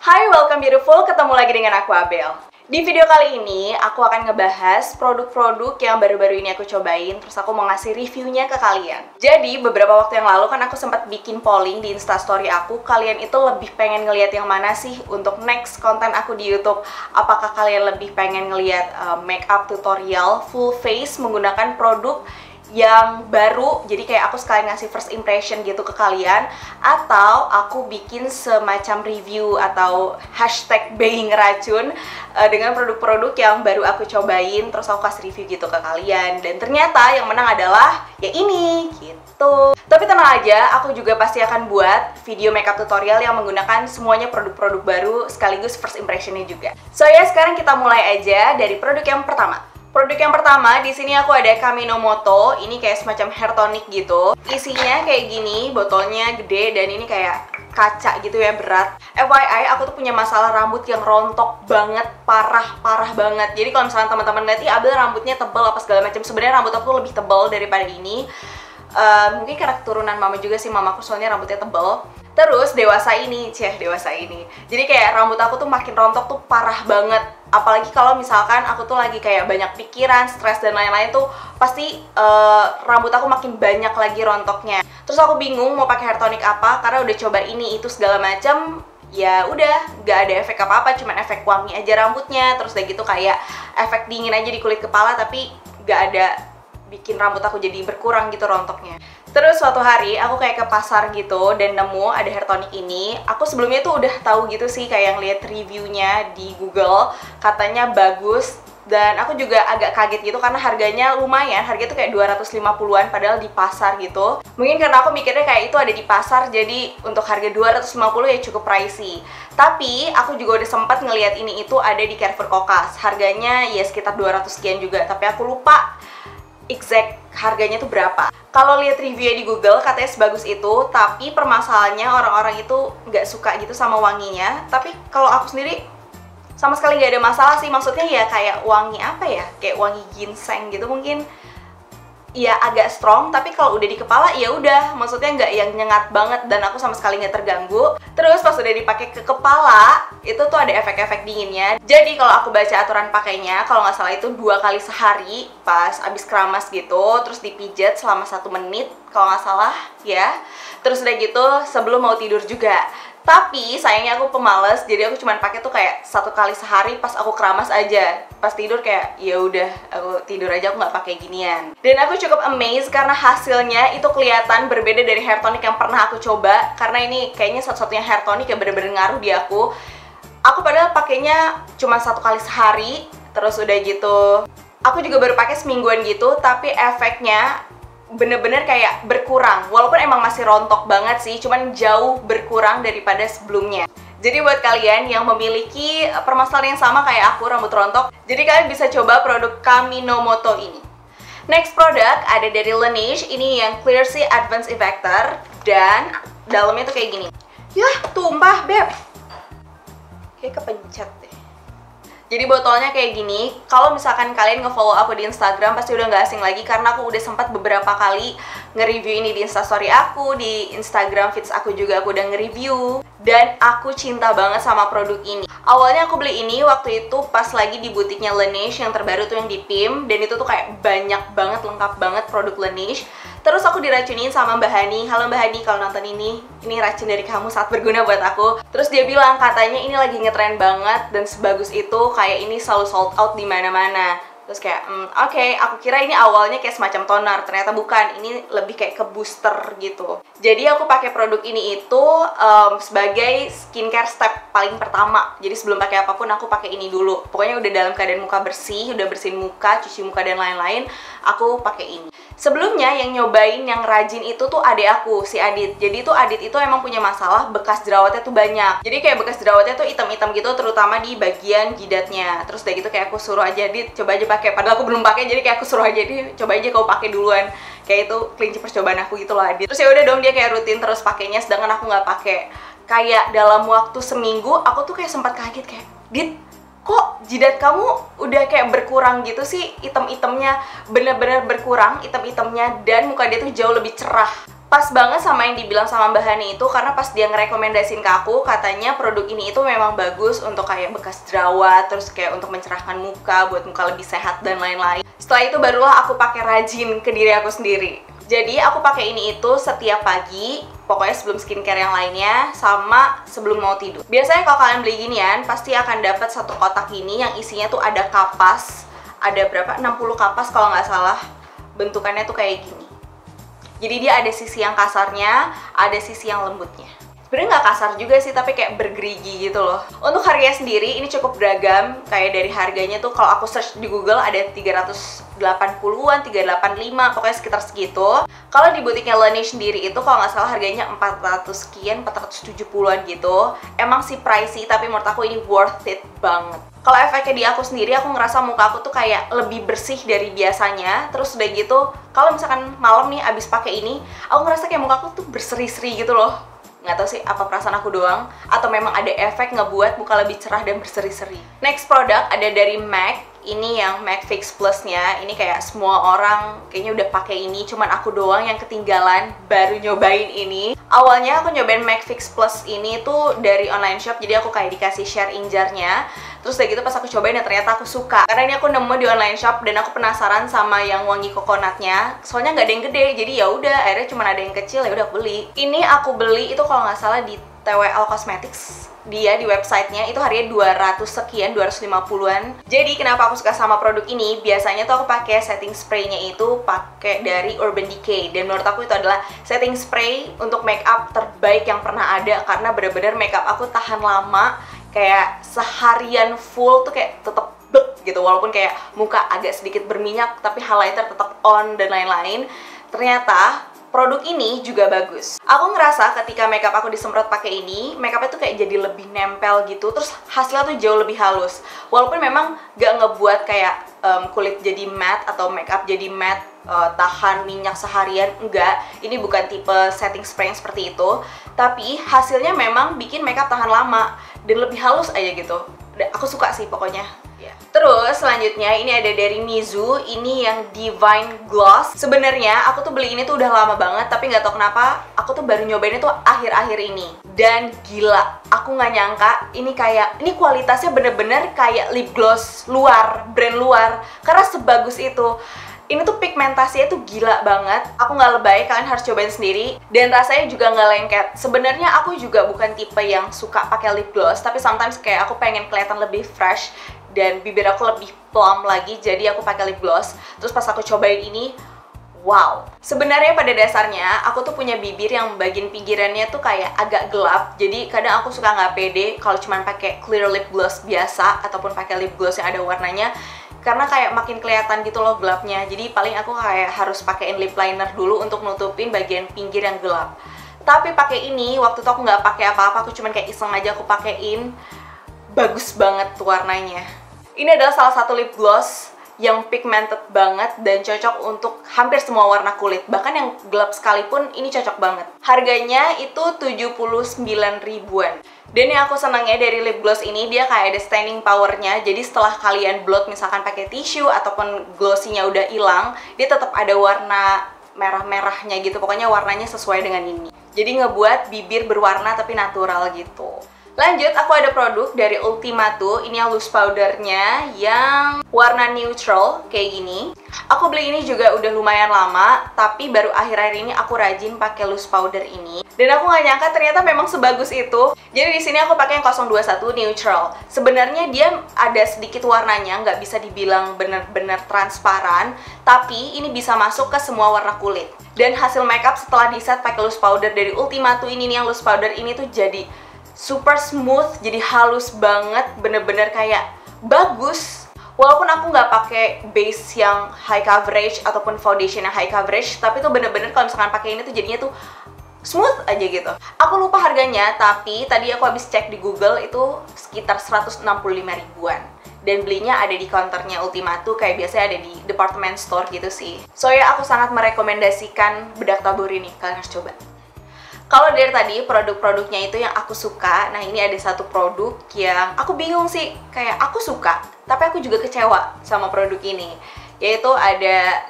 Hai, welcome beautiful, ketemu lagi dengan aku Abel. Di video kali ini, aku akan ngebahas produk-produk yang baru-baru ini aku cobain, terus aku mau ngasih reviewnya ke kalian. Jadi, beberapa waktu yang lalu kan aku sempat bikin polling di instastory aku, kalian itu lebih pengen ngeliat yang mana sih untuk next konten aku di YouTube? Apakah kalian lebih pengen ngeliat makeup tutorial full face menggunakan produk yang baru, jadi kayak aku sekalian ngasih first impression gitu ke kalian, atau aku bikin semacam review atau hashtag being racun dengan produk-produk yang baru aku cobain, terus aku kasih review gitu ke kalian. Dan ternyata yang menang adalah ya ini gitu. Tapi tenang aja, aku juga pasti akan buat video makeup tutorial yang menggunakan semuanya produk-produk baru sekaligus first impressionnya juga. So ya, sekarang kita mulai aja dari produk yang pertama. Produk yang pertama, di sini aku ada Camino Moto. Ini kayak semacam hair tonic gitu. Isinya kayak gini, botolnya gede dan ini kayak kaca gitu ya, berat. FYI, aku tuh punya masalah rambut yang rontok banget, parah banget. Jadi kalau misalnya teman-teman lihat, ih Abel rambutnya tebal apa segala macam. Sebenarnya rambut aku tuh lebih tebal daripada ini. Mungkin karena keturunan mama juga sih, mamaku soalnya rambutnya tebal. Terus dewasa ini. Jadi kayak rambut aku tuh makin rontok tuh parah banget. Apalagi kalau misalkan aku tuh lagi kayak banyak pikiran, stres dan lain-lain tuh pasti rambut aku makin banyak lagi rontoknya. Terus aku bingung mau pakai hair tonic apa karena udah coba ini itu segala macam. Ya udah, nggak ada efek apa-apa, cuman efek wangi aja rambutnya. Terus udah gitu kayak efek dingin aja di kulit kepala, tapi nggak ada bikin rambut aku jadi berkurang gitu rontoknya. Terus suatu hari aku kayak ke pasar gitu dan nemu ada hair tonic ini. Aku sebelumnya tuh udah tahu gitu sih, kayak ngeliat reviewnya di Google, katanya bagus. Dan aku juga agak kaget gitu karena harganya lumayan, harganya tuh kayak 250-an padahal di pasar gitu. Mungkin karena aku mikirnya kayak itu ada di pasar, jadi untuk harga 250 ya cukup pricey. Tapi aku juga udah sempat ngeliat ini itu ada di Carrefour Kokas. Harganya ya sekitar 200 sekian juga, tapi aku lupa exact harganya tuh berapa. Kalau lihat reviewnya di Google katanya sebagus itu, tapi permasalahannya orang-orang itu nggak suka gitu sama wanginya. Tapi kalau aku sendiri sama sekali nggak ada masalah sih. Maksudnya ya kayak wangi apa ya, kayak wangi ginseng gitu mungkin. Ya agak strong, tapi kalau udah di kepala ya udah, maksudnya nggak yang nyengat banget dan aku sama sekali nggak terganggu. Terus pas udah dipakai ke kepala, itu tuh ada efek-efek dinginnya. Jadi kalau aku baca aturan pakainya, kalau nggak salah itu 2 kali sehari pas abis keramas gitu, terus dipijat selama 1 menit kalau nggak salah ya. Terus udah gitu sebelum mau tidur juga. Tapi sayangnya aku pemalas, jadi aku cuma pakai tuh kayak 1 kali sehari pas aku keramas aja. Pas tidur kayak ya udah, aku tidur aja, aku nggak pakai ginian. Dan aku cukup amazed karena hasilnya itu kelihatan berbeda dari hair tonic yang pernah aku coba. Karena ini kayaknya satu-satunya hair tonic yang bener-bener ngaruh di aku. Aku padahal pakainya cuma 1 kali sehari, terus udah gitu aku juga baru pakai semingguan gitu, tapi efeknya bener-bener kayak berkurang. Walaupun emang masih rontok banget sih, cuman jauh berkurang daripada sebelumnya. Jadi buat kalian yang memiliki permasalahan yang sama kayak aku, rambut rontok, jadi kalian bisa coba produk Camino Moto ini. Next produk ada dari Laneige, ini yang Clear Sea Advanced Effector. Dan dalamnya tuh kayak gini. Yah, tumpah beb. Kayak kepencet deh. Jadi botolnya kayak gini. Kalau misalkan kalian nge-follow aku di Instagram pasti udah nggak asing lagi karena aku udah sempat beberapa kali nge-review ini di Instastory aku, di Instagram feeds aku juga aku udah nge-review. Dan aku cinta banget sama produk ini. Awalnya aku beli ini waktu itu pas lagi di butiknya Laneige yang terbaru tuh yang di PIM. Dan itu tuh kayak banyak banget, lengkap banget produk Laneige. Terus aku diracunin sama Mbak Hani. Halo Mbak Hani, kalau nonton ini racun dari kamu, sangat berguna buat aku. Terus dia bilang katanya ini lagi ngetren banget dan sebagus itu, kayak ini selalu sold out di mana-mana. Terus kayak, oke, aku kira ini awalnya kayak semacam toner, ternyata bukan, ini lebih kayak ke booster gitu. Jadi aku pakai produk ini itu sebagai skincare step paling pertama. Jadi sebelum pakai apapun aku pakai ini dulu. Pokoknya udah dalam keadaan muka bersih, udah bersihin muka, cuci muka dan lain-lain, aku pakai ini. Sebelumnya yang nyobain yang rajin itu tuh adik aku, si Adit. Jadi tuh Adit itu emang punya masalah bekas jerawatnya tuh banyak. Jadi kayak bekas jerawatnya tuh hitam-hitam gitu, terutama di bagian jidatnya. Terus udah gitu kayak aku suruh aja, Dit, coba aja pakai. Padahal aku belum pakai, jadi kayak aku suruh aja, Dit, coba aja kau pakai duluan. Kayak itu kelinci percobaan aku gitu loh, Adit. Terus ya udah dong, dia kayak rutin terus pakainya, sedangkan aku nggak pakai. Kayak dalam waktu seminggu aku tuh kayak sempat kaget kayak, Dit, kok jidat kamu udah kayak berkurang gitu sih, item-itemnya bener-bener berkurang, item-itemnya, dan muka dia tuh jauh lebih cerah. Pas banget sama yang dibilang sama Mbak Hani itu, karena pas dia ngerekomendasin ke aku, katanya produk ini itu memang bagus untuk kayak bekas jerawat, terus kayak untuk mencerahkan muka, buat muka lebih sehat dan lain-lain. Setelah itu barulah aku pakai rajin ke diri aku sendiri. Jadi aku pakai ini itu setiap pagi, pokoknya sebelum skincare yang lainnya, sama sebelum mau tidur. Biasanya kalau kalian beli ginian, pasti akan dapat satu kotak ini yang isinya tuh ada kapas. Ada berapa? 60 kapas kalau nggak salah. Bentukannya tuh kayak gini. Jadi dia ada sisi yang kasarnya, ada sisi yang lembutnya. Sebenarnya nggak kasar juga sih, tapi kayak bergerigi gitu loh. Untuk harganya sendiri, ini cukup beragam. Kayak dari harganya tuh, kalau aku search di Google ada 380-an, 385, pokoknya sekitar segitu. Kalau di butiknya Laneige sendiri itu, kalau nggak salah harganya 400 sekian, 470-an gitu. Emang sih pricey, tapi menurut aku ini worth it banget. Kalau efeknya di aku sendiri, aku ngerasa muka aku tuh kayak lebih bersih dari biasanya. Terus udah gitu, kalau misalkan malam nih abis pakai ini, aku ngerasa kayak muka aku tuh berseri-seri gitu loh. Nggak tahu sih apa perasaan aku doang, atau memang ada efek ngebuat muka lebih cerah dan berseri-seri. Next produk ada dari MAC. Ini yang MAC Fix Plus-nya. Ini kayak semua orang kayaknya udah pakai ini, cuman aku doang yang ketinggalan baru nyobain ini. Awalnya aku nyobain MAC Fix Plus ini tuh dari online shop, jadi aku kayak dikasih share in jar-nya. Terus udah gitu pas aku cobain ya ternyata aku suka. Karena ini aku nemu di online shop dan aku penasaran sama yang wangi coconutnya. Soalnya nggak ada yang gede, jadi ya udah akhirnya cuma ada yang kecil, ya udah aku beli. Ini aku beli itu kalau nggak salah di TWL Cosmetics. Dia di websitenya itu harganya 200 sekian, 250-an. Jadi kenapa aku suka sama produk ini? Biasanya tuh aku pakai setting spray-nya itu pakai dari Urban Decay, dan menurut aku itu adalah setting spray untuk makeup terbaik yang pernah ada, karena bener-bener makeup aku tahan lama, kayak seharian full tuh kayak tetep blek gitu, walaupun kayak muka agak sedikit berminyak tapi highlighter tetap on dan lain-lain. Ternyata produk ini juga bagus. Aku ngerasa ketika makeup aku disemprot pakai ini, makeupnya tuh kayak jadi lebih nempel gitu, terus hasilnya tuh jauh lebih halus. Walaupun memang gak ngebuat kayak kulit jadi matte atau makeup jadi matte, tahan minyak seharian, enggak. Ini bukan tipe setting spray yang seperti itu, tapi hasilnya memang bikin makeup tahan lama dan lebih halus aja gitu. Aku suka sih pokoknya. Terus selanjutnya ini ada dari Mizu, ini yang Divine Gloss. Sebenarnya aku tuh beli ini tuh udah lama banget, tapi nggak tahu kenapa aku tuh baru nyobain itu akhir-akhir ini. Dan gila, aku nggak nyangka ini kualitasnya bener-bener kayak lip gloss luar, brand luar. Karena sebagus itu. Ini tuh pigmentasinya tuh gila banget. Aku nggak lebay, kalian harus cobain sendiri. Dan rasanya juga nggak lengket. Sebenarnya aku juga bukan tipe yang suka pakai lip gloss, tapi sometimes kayak aku pengen kelihatan lebih fresh dan bibir aku lebih plump lagi, jadi aku pakai lip gloss. Terus pas aku cobain ini, wow. Sebenarnya pada dasarnya aku tuh punya bibir yang bagian pinggirannya tuh kayak agak gelap. Jadi kadang aku suka nggak pede kalau cuman pakai clear lip gloss biasa ataupun pakai lip gloss yang ada warnanya, karena kayak makin kelihatan gitu loh gelapnya. Jadi paling aku kayak harus pakein lip liner dulu untuk nutupin bagian pinggir yang gelap. Tapi pakai ini, waktu itu aku nggak pakai apa-apa, aku cuman kayak iseng aja aku pakein. Bagus banget tuh warnanya. Ini adalah salah satu lip gloss yang pigmented banget dan cocok untuk hampir semua warna kulit. Bahkan yang gelap sekalipun ini cocok banget. Harganya itu 79 ribuan. Dan yang aku senangnya dari lip gloss ini, dia kayak ada staining powernya. Jadi setelah kalian blot misalkan pakai tisu ataupun glossy-nya udah hilang, dia tetap ada warna merah-merahnya gitu. Pokoknya warnanya sesuai dengan ini. Jadi ngebuat bibir berwarna tapi natural gitu. Lanjut, aku ada produk dari Ultimatu. Ini yang loose powdernya yang warna neutral kayak gini. Aku beli ini juga udah lumayan lama, tapi baru akhir-akhir ini aku rajin pakai loose powder ini. Dan aku nggak nyangka ternyata memang sebagus itu. Jadi di sini aku pakai yang 021 neutral. Sebenarnya dia ada sedikit warnanya, nggak bisa dibilang bener-bener transparan, tapi ini bisa masuk ke semua warna kulit. Dan hasil makeup setelah di set pakai loose powder dari Ultimatu ini nih, yang loose powder ini tuh jadi super smooth, jadi halus banget, bener-bener kayak bagus. Walaupun aku nggak pakai base yang high coverage ataupun foundation yang high coverage, tapi tuh bener-bener kalau misalkan pakai ini tuh jadinya tuh smooth aja gitu. Aku lupa harganya, tapi tadi aku habis cek di Google itu sekitar 165 ribuan. Dan belinya ada di counternya Ultimatu, kayak biasanya ada di department store gitu sih. So ya, aku sangat merekomendasikan bedak tabur ini, kalian harus coba. Kalau dari tadi produk-produknya itu yang aku suka, nah ini ada satu produk yang aku bingung sih, kayak aku suka, tapi aku juga kecewa sama produk ini. Yaitu ada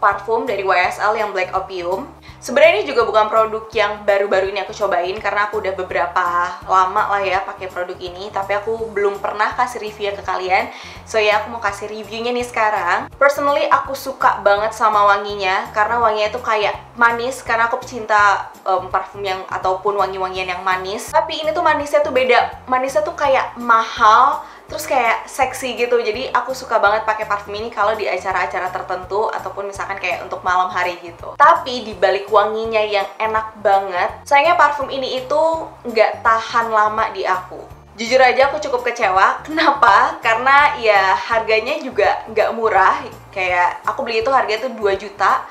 parfum dari YSL yang Black Opium. Sebenarnya ini juga bukan produk yang baru-baru ini aku cobain, karena aku udah beberapa lama lah ya pakai produk ini, tapi aku belum pernah kasih review ke kalian. So ya, aku mau kasih reviewnya nih sekarang. Personally, aku suka banget sama wanginya, karena wanginya itu kayak manis, karena aku pecinta parfum yang ataupun wangi-wangian yang manis. Tapi ini tuh manisnya tuh beda, manisnya tuh kayak mahal, terus kayak seksi gitu. Jadi aku suka banget pakai parfum ini kalau di acara-acara tertentu ataupun misalkan kayak untuk malam hari gitu. Tapi di balik wanginya yang enak banget, sayangnya parfum ini itu nggak tahan lama di aku. Jujur aja aku cukup kecewa. Kenapa? Karena ya harganya juga nggak murah. Kayak aku beli itu harganya tuh 2 juta.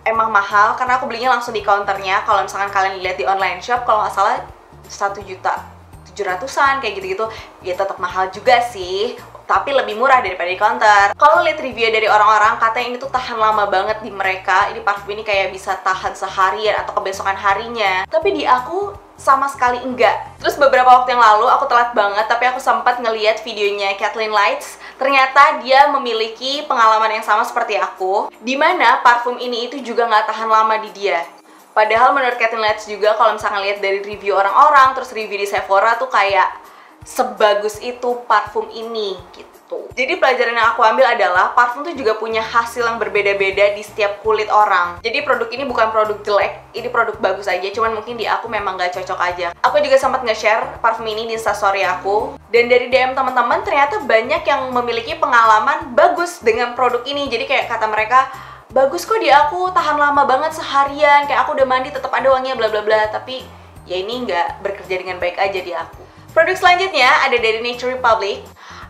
Emang mahal karena aku belinya langsung di counternya. Kalau misalkan kalian lihat di online shop, kalau nggak salah 1 juta 700-an kayak gitu-gitu, ya tetap mahal juga sih, tapi lebih murah daripada di counter. Kalau lihat review dari orang-orang, katanya ini tuh tahan lama banget di mereka. Ini parfum ini kayak bisa tahan seharian atau kebesokan harinya. Tapi di aku sama sekali enggak. Terus beberapa waktu yang lalu aku telat banget, tapi aku sempat ngeliat videonya Kathleen Lights. Ternyata dia memiliki pengalaman yang sama seperti aku, dimana parfum ini itu juga nggak tahan lama di dia. Padahal menurut Kathleen Lights juga, kalau misalkan lihat dari review orang-orang, terus review di Sephora tuh kayak sebagus itu parfum ini gitu. Jadi pelajaran yang aku ambil adalah parfum tuh juga punya hasil yang berbeda-beda di setiap kulit orang. Jadi produk ini bukan produk jelek, ini produk bagus aja, cuman mungkin di aku memang gak cocok aja. Aku juga sempat nge-share parfum ini di instastory aku, dan dari DM teman-teman ternyata banyak yang memiliki pengalaman bagus dengan produk ini. Jadi kayak kata mereka, bagus kok di aku, tahan lama banget seharian, kayak aku udah mandi tetap ada wanginya bla bla bla. Tapi ya ini nggak bekerja dengan baik aja di aku. Produk selanjutnya ada dari Nature Republic.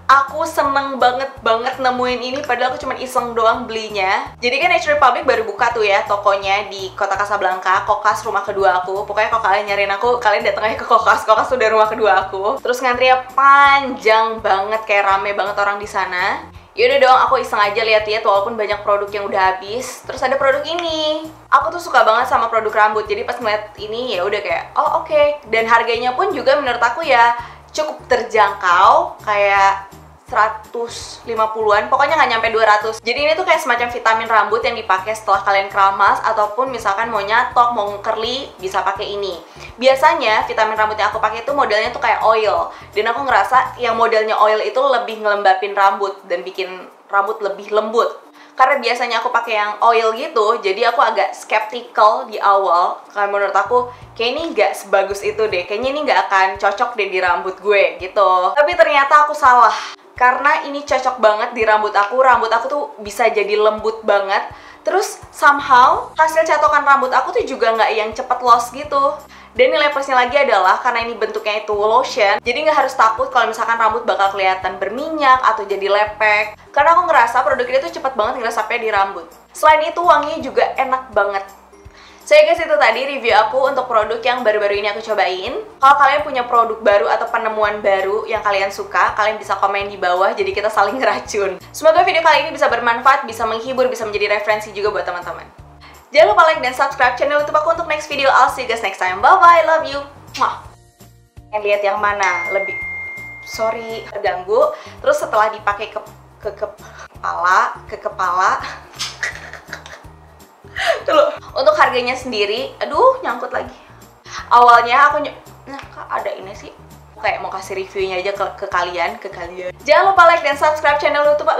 Aku seneng banget nemuin ini, padahal aku cuma iseng doang belinya. Jadi kan Nature Republic baru buka tuh ya tokonya di kota Casablanca, Kokas rumah kedua aku. Pokoknya kalau kalian nyariin aku, kalian datang aja ke Kokas. Kokas tuh udah rumah kedua aku. Terus ngantrinya panjang banget, kayak rame banget orang di sana. Yaudah dong, aku iseng aja lihat-lihat walaupun banyak produk yang udah habis. Terus ada produk ini. Aku tuh suka banget sama produk rambut. Jadi pas ngeliat ini ya udah kayak, oh oke. Dan harganya pun juga menurut aku ya cukup terjangkau, kayak 150-an, pokoknya nggak nyampe 200. Jadi ini tuh kayak semacam vitamin rambut yang dipakai setelah kalian keramas, ataupun misalkan mau nyatok, mau curly, bisa pakai ini. Biasanya vitamin rambut yang aku pakai itu modelnya tuh kayak oil, dan aku ngerasa yang modelnya oil itu lebih ngelembapin rambut dan bikin rambut lebih lembut. Karena biasanya aku pakai yang oil gitu, jadi aku agak skeptical di awal. Karena menurut aku, kayak ini nggak sebagus itu deh, kayaknya ini nggak akan cocok deh di rambut gue gitu. Tapi ternyata aku salah. Karena ini cocok banget di rambut aku tuh bisa jadi lembut banget. Terus somehow hasil catokan rambut aku tuh juga nggak yang cepet loss gitu. Dan nilai plusnya lagi adalah karena ini bentuknya itu lotion, jadi nggak harus takut kalau misalkan rambut bakal kelihatan berminyak atau jadi lepek. Karena aku ngerasa produk ini tuh cepet banget ngeresapnya di rambut. Selain itu wanginya juga enak banget. So ya guys, itu tadi review aku untuk produk yang baru-baru ini aku cobain. Kalau kalian punya produk baru atau penemuan baru yang kalian suka, kalian bisa komen di bawah, jadi kita saling ngeracun. Semoga video kali ini bisa bermanfaat, bisa menghibur, bisa menjadi referensi juga buat teman-teman. Jangan lupa like dan subscribe channel YouTube aku untuk next video. I'll see you guys next time. Bye-bye, love you. Mwah. Yang lihat yang mana lebih, sorry, terganggu. Terus setelah dipakai ke kepala dulu. Untuk harganya sendiri, aduh nyangkut lagi. Awalnya aku nah kok ada ini sih, kayak mau kasih reviewnya aja ke kalian. Jangan lupa like dan subscribe channel YouTube.